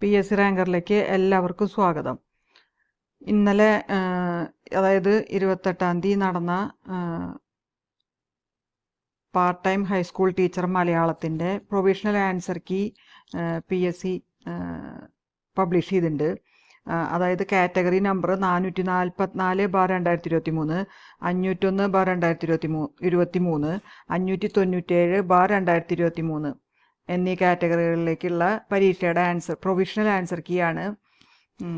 PSC റാങ്കറിലേക്ക് എല്ലാവർക്കും സ്വാഗതം. ഇന്നലെ അതായത് 28-ാം തീയതി നടന്ന പാർട്ട് ടൈം ഹൈസ്കൂൾ ടീച്ചർ മലയാളത്തിൻ്റെ provisional answer key PSC publish ചെയ്തിട്ടുണ്ട്. അതായത് കാറ്റഗറി നമ്പർ 444/2023, 501/2023, 597/2023 എന്നീ കാറ്റഗറികളിലേക്കുള്ള പരീക്ഷയുടെ പ്രൊവിഷണൽ ആൻസർ കീ ആണ്.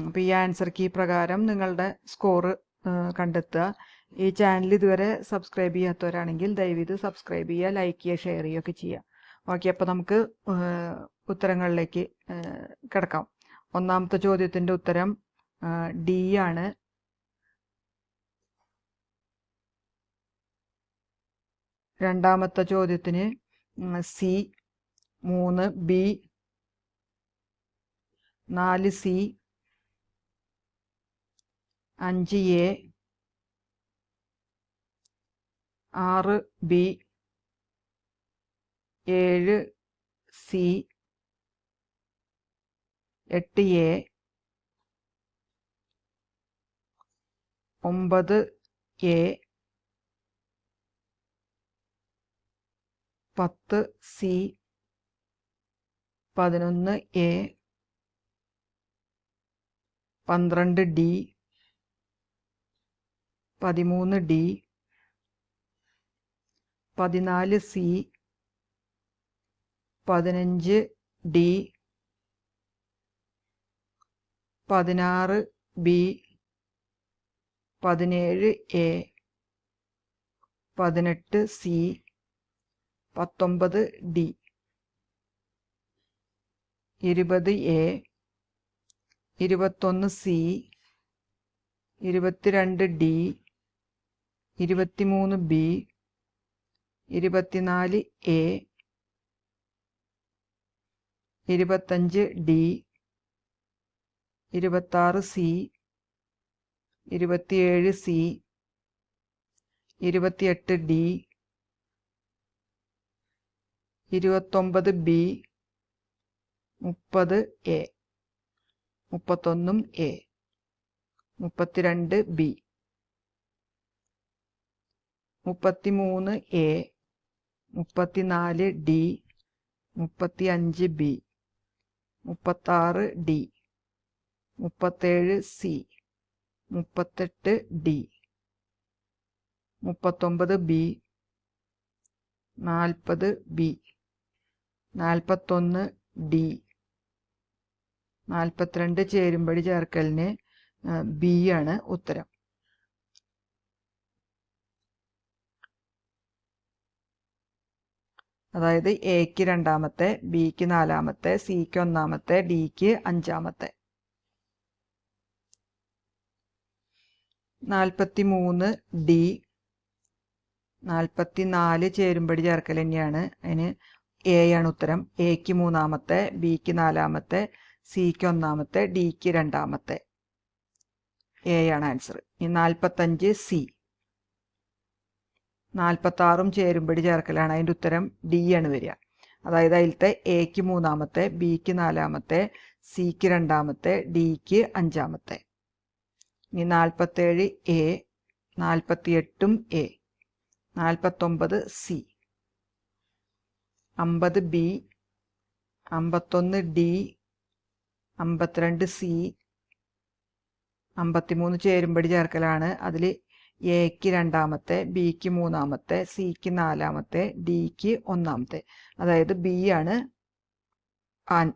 അപ്പോൾ ഈ ആൻസർ കീ പ്രകാരം നിങ്ങളുടെ സ്കോറ് കണ്ടെത്തുക. ഈ ചാനൽ ഇതുവരെ സബ്സ്ക്രൈബ് ചെയ്യാത്തവരാണെങ്കിൽ ദയവിത് സബ്സ്ക്രൈബ് ചെയ്യുക, ലൈക്ക് ചെയ്യുക, ഷെയർ ചെയ്യുകയൊക്കെ ചെയ്യുക. ഓക്കെ, അപ്പോൾ നമുക്ക് ഉത്തരങ്ങളിലേക്ക് കിടക്കാം. ഒന്നാമത്തെ ചോദ്യത്തിൻ്റെ ഉത്തരം D ആണ്. രണ്ടാമത്തെ ചോദ്യത്തിന് C, 3 B, 4 C, 5 A, 6 B, 7 C, 8 A, 9 A, 10 C, 11 A, 12 D, 13 D, 14 C, 15 D, 16 B, 17 A, 18 C, 19 D, 20 A, 21 C, 22 D, 23 B, 24 A, 25 D, 26 C, 27 C, 28 D, 29 B, 30 A, 31 A, 32 B, 33 A, 34 D, 35 B, 36 D, 37 C, 38 D, 39 B, 40 B, 41 D, 42 ചേരുംപടി ചേർക്കലിന് B ആണ് ഉത്തരം. അതായത് എക്ക് രണ്ടാമത്തെ, ബിക്ക് നാലാമത്തെ, സിക്ക് ഒന്നാമത്തെ, ഡിക്ക് അഞ്ചാമത്തെ. 43 ഡി, 44 ചേരുംപടി ചേർക്കൽ തന്നെയാണ്. അതിന് എ ആണ് ഉത്തരം. എക്ക് മൂന്നാമത്തെ, ബിക്ക് നാലാമത്തെ, സിക്ക് ഒന്നാമത്തെ, ഡിക്ക് രണ്ടാമത്തെ. എ ആണ് ആൻസർ. ഇനി 45 സി, 46 ചേരുംപടി ചേർക്കലാണ്. അതിൻ്റെ ഉത്തരം ഡി ആണ് വരിക. അതായത് അതിലത്തെ എക്ക് മൂന്നാമത്തെ, ബിക്ക് നാലാമത്തെ, സിക്ക് രണ്ടാമത്തെ, ഡിക്ക് അഞ്ചാമത്തെ. ഇനി 47 A, 48 A, 49 C, 50 B, 51 D, 52 C, 53 ചേരുംപടി ചേർക്കലാണ്. അതിൽ എക്ക് രണ്ടാമത്തെ, ബിക്ക് മൂന്നാമത്തെ, സിക്ക് നാലാമത്തെ, ഡിക്ക് ഒന്നാമത്തെ. അതായത് ബി ആണ്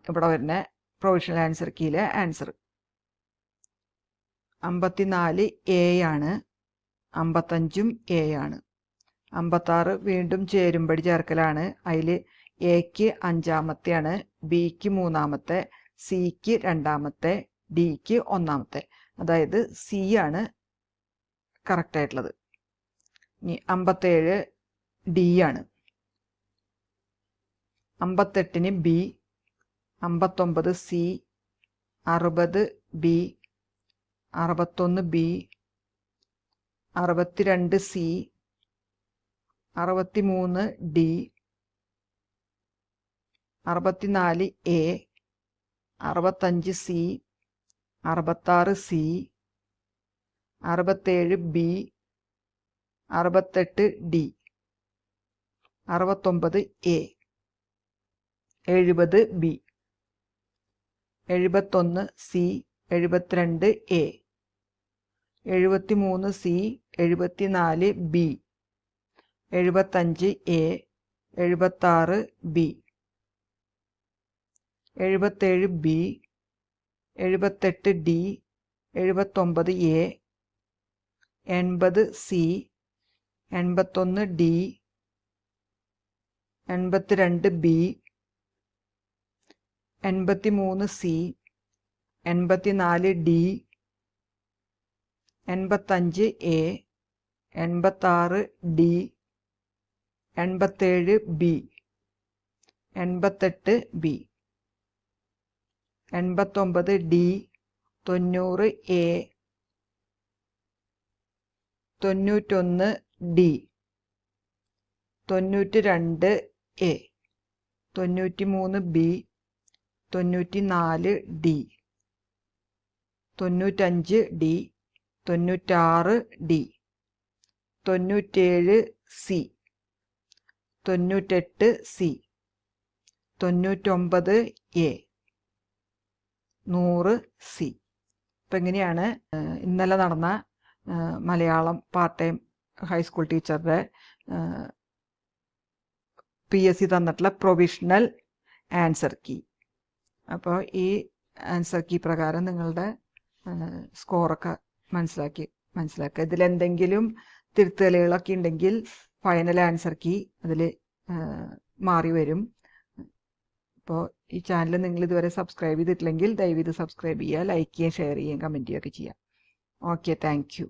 ഇവിടെ വരുന്ന പ്രൊവിഷണൽ ആൻസർ കീയിലെ ആൻസർ. 54 എ ആണ്, 55 എ ആണ്. 56 വീണ്ടും ചേരുംപടി ചേർക്കലാണ്. അതിൽ എക്ക് അഞ്ചാമത്തെയാണ്, ബിക്ക് മൂന്നാമത്തെ, സിക്ക് രണ്ടാമത്തെ, ഡിക്ക് ഒന്നാമത്തെ. അതായത് സി ആണ് കറക്റ്റ് ആയിട്ടുള്ളത്. ഇനി 57 ഡി ആണ്. 58 B, 59 C, 60 B, 61 B, 62 C, 63 D, 64 A, 65C, 66C, 67B, 68D, 69A, 70B, 71C, 72A, 73C, 74B, 75A, 76B, 77B, 78D, 79A, 80C, 81D, 82B, 83C, 84D, 85A, 86D, 87B, 88B, 89D, 90A, 91D, 92A, 93B, 94D, 95D, 96D, 97C, 98C, 99A, 100C. അപ്പം ഇങ്ങനെയാണ് ഇന്നലെ നടന്ന Malayalam part time high school ടീച്ചറുടെ PSC തന്നിട്ടുള്ള provisional answer key. അപ്പോൾ ഈ answer key പ്രകാരം നിങ്ങളുടെ സ്കോറൊക്കെ മനസ്സിലാക്കുക. ഇതിലെന്തെങ്കിലും തിരുത്തലുകളൊക്കെ ഉണ്ടെങ്കിൽ ഫൈനൽ ആൻസർ കീ അതിൽ മാറി വരും. അപ്പോൾ ഈ ചാനൽ നിങ്ങൾ ഇതുവരെ സബ്സ്ക്രൈബ് ചെയ്തിട്ടില്ലെങ്കിൽ ദയവ് ഇത് സബ്സ്ക്രൈബ് ചെയ്യുക, ലൈക്ക് ചെയ്യുക, ഷെയർ ചെയ്യുക, കമൻറ്റ് ചെയ്യുകയൊക്കെ ചെയ്യുക. Okay, thank you.